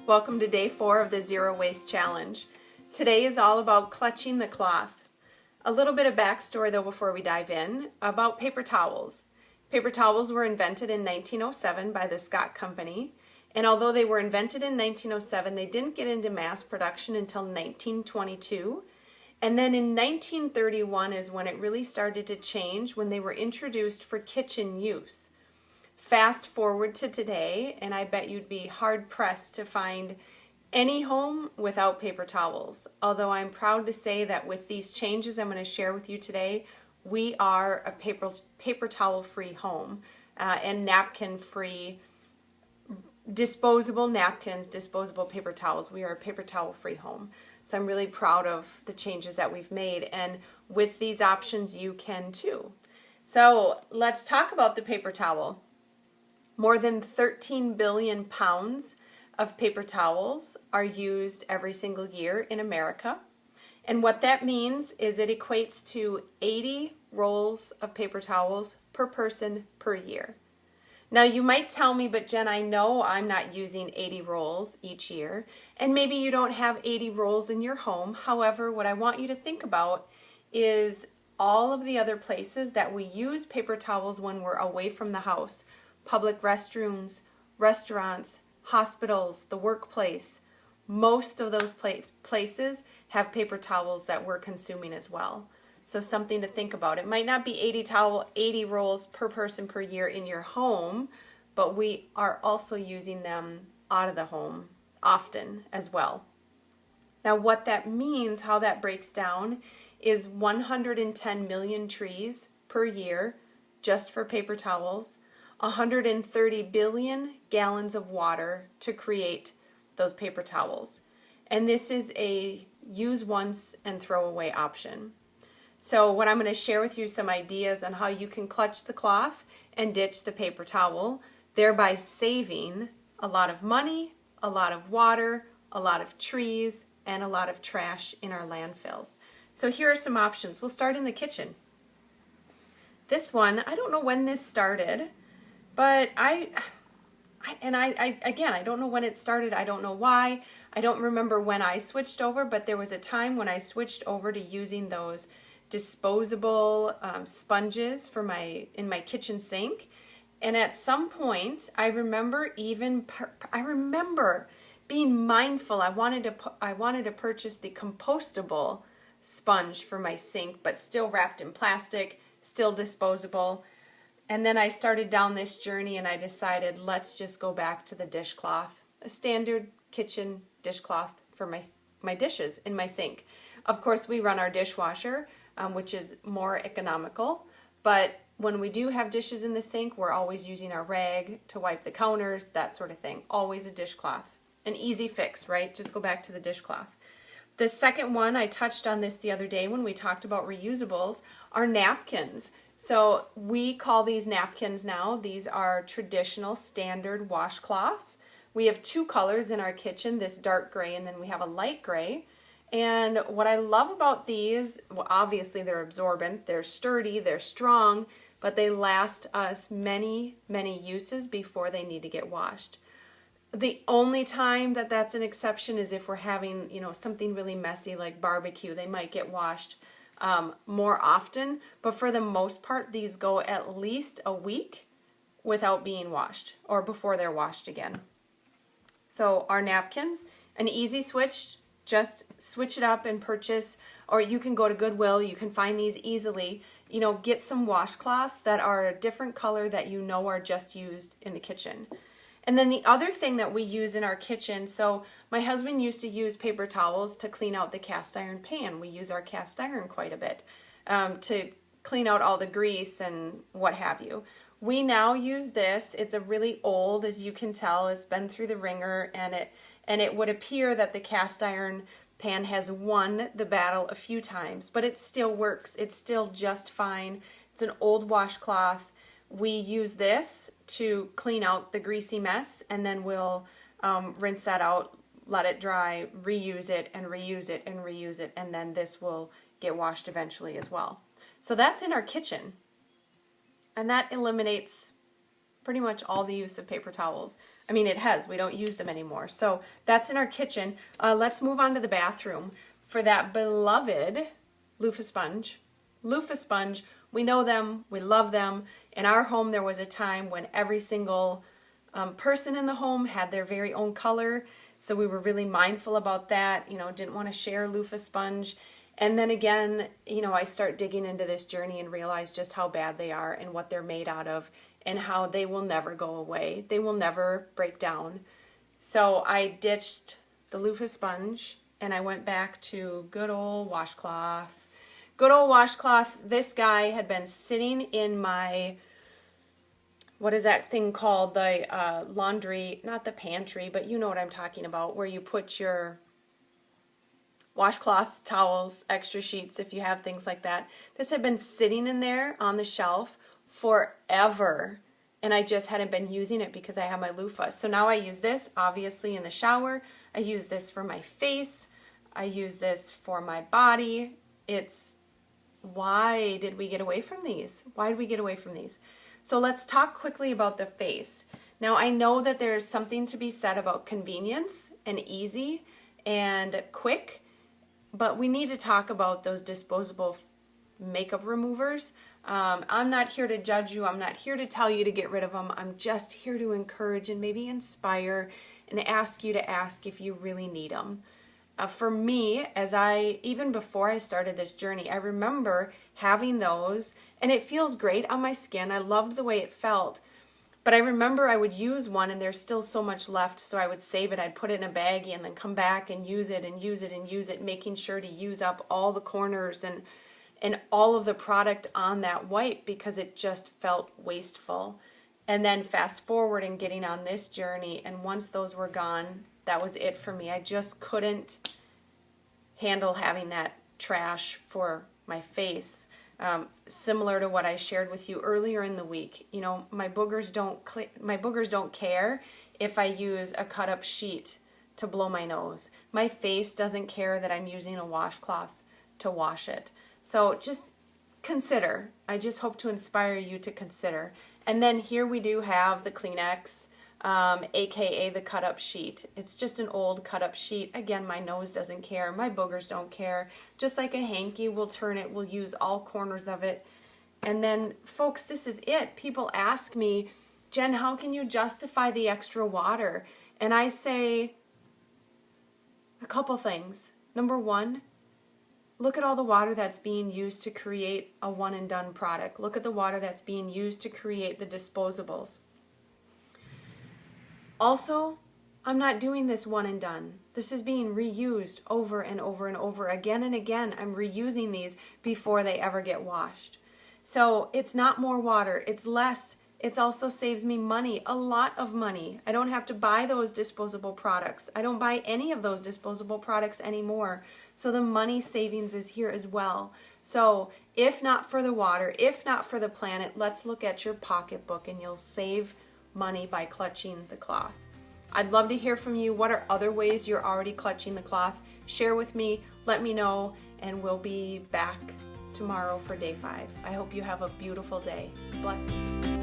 Welcome to day 4 of the Zero Waste Challenge. Today is all about clutching the cloth. A little bit of backstory though before we dive in about paper towels. Paper towels were invented in 1907 by the Scott Company, and although they were invented in 1907, they didn't get into mass production until 1922. And then in 1931 is when it really started to change, when they were introduced for kitchen use. Fast forward to today, and I bet you'd be hard-pressed to find any home without paper towels. Although I'm proud to say that with these changes I'm going to share with you today, we are a paper towel-free home and napkin-free, disposable napkins, disposable paper towels. We are a paper towel-free home. So I'm really proud of the changes that we've made, and with these options you can too. So let's talk about the paper towel. More than 13 billion pounds of paper towels are used every single year in America. And what that means is it equates to 80 rolls of paper towels per person per year. Now you might tell me, but Jen, I know I'm not using 80 rolls each year, and maybe you don't have 80 rolls in your home. However, what I want you to think about is all of the other places that we use paper towels when we're away from the house. Public restrooms, restaurants, hospitals, the workplace. Most of those places have paper towels that we're consuming as well. So something to think about. It might not be 80 rolls per person per year in your home, but we are also using them out of the home often as well. Now what that means, how that breaks down, is 110 million trees per year just for paper towels. 130 billion gallons of water to create those paper towels. And this is a use once and throw away option. So what I'm going to share with you some ideas on how you can clutch the cloth and ditch the paper towel, thereby saving a lot of money, a lot of water, a lot of trees, and a lot of trash in our landfills. So here are some options. We'll start in the kitchen. This one, I don't know when this started, but I don't know when it started. I don't know why. I don't remember when I switched over, but there was a time when I switched over to using those disposable sponges for in my kitchen sink. And at some point, I remember being mindful. I wanted to purchase the compostable sponge for my sink, but still wrapped in plastic, still disposable. And then I started down this journey and I decided, let's just go back to the dishcloth, a standard kitchen dishcloth for my dishes in my sink. Of course, we run our dishwasher, which is more economical, but when we do have dishes in the sink, we're always using our rag to wipe the counters, that sort of thing. Always a dishcloth. An easy fix, right? Just go back to the dishcloth. The second one, I touched on this the other day when we talked about reusables, are napkins. So we call these napkins now. These are traditional standard washcloths. We have two colors in our kitchen, this dark gray and then we have a light gray. And what I love about these, well, obviously they're absorbent, they're sturdy, they're strong, but they last us many, many uses before they need to get washed. The only time that that's an exception is if we're having, something really messy like barbecue. They might get washed more often, but for the most part, these go at least a week without being washed or before they're washed again. So our napkins, an easy switch, just switch it up and purchase, or you can go to Goodwill, you can find these easily. Get some washcloths that are a different color that are just used in the kitchen. And then the other thing that we use in our kitchen, so my husband used to use paper towels to clean out the cast iron pan. We use our cast iron quite a bit to clean out all the grease and what have you. We now use this. It's a really old, as you can tell, it's been through the ringer, and it would appear that the cast iron pan has won the battle a few times, but it still works. It's still just fine. It's an old washcloth. We use this to clean out the greasy mess, and then we'll rinse that out, let it dry, reuse it, and reuse it, and reuse it, and then this will get washed eventually as well. So that's in our kitchen, and that eliminates pretty much all the use of paper towels. I mean, it has. We don't use them anymore. So that's in our kitchen. Let's move on to the bathroom for that beloved loofah sponge. Loofah sponge, we know them, we love them. In our home, there was a time when every single person in the home had their very own color. So we were really mindful about that, didn't want to share loofah sponge. And then again, I start digging into this journey and realize just how bad they are and what they're made out of and how they will never go away. They will never break down. So I ditched the loofah sponge and I went back to good old washcloth. Good old washcloth. This guy had been sitting in my, what is that thing called? The laundry, not the pantry, but you know what I'm talking about, where you put your washcloths, towels, extra sheets if you have things like that. This had been sitting in there on the shelf forever, and I just hadn't been using it because I have my loofah. So now I use this obviously in the shower. I use this for my face. I use this for my body. Why did we get away from these? Why did we get away from these? So let's talk quickly about the face. Now I know that there's something to be said about convenience and easy and quick, but we need to talk about those disposable makeup removers. I'm not here to judge you. I'm not here to tell you to get rid of them. I'm just here to encourage and maybe inspire and ask you to ask if you really need them. For me, even before I started this journey, I remember having those and it feels great on my skin. I loved the way it felt. But I remember I would use one and there's still so much left, so I would save it. I'd put it in a baggie and then come back and use it and use it and use it, making sure to use up all the corners and all of the product on that wipe because it just felt wasteful. And then fast forward and getting on this journey, and once those were gone, that was it for me. I just couldn't handle having that trash for my face. Similar to what I shared with you earlier in the week, my boogers don't care if I use a cut up sheet to blow my nose. My face doesn't care that I'm using a washcloth to wash it. So just consider. I just hope to inspire you to consider. And then here we do have the Kleenex, aka the cut up sheet. It's just an old cut up sheet. Again, my nose doesn't care. My boogers don't care. Just like a hanky, we'll turn it. We'll use all corners of it. And then, folks, this is it. People ask me, Jen, how can you justify the extra water? And I say a couple things. Number one, look at all the water that's being used to create a one and done product. Look at the water that's being used to create the disposables. Also, I'm not doing this one and done. This is being reused over and over and over again and again. I'm reusing these before they ever get washed. So it's not more water, it's less. It also saves me money, a lot of money. I don't have to buy those disposable products. I don't buy any of those disposable products anymore. So the money savings is here as well. So if not for the water, if not for the planet, let's look at your pocketbook and you'll save money by clutching the cloth. I'd love to hear from you. What are other ways you're already clutching the cloth? Share with me, let me know, and we'll be back tomorrow for day 5. I hope you have a beautiful day. Blessings.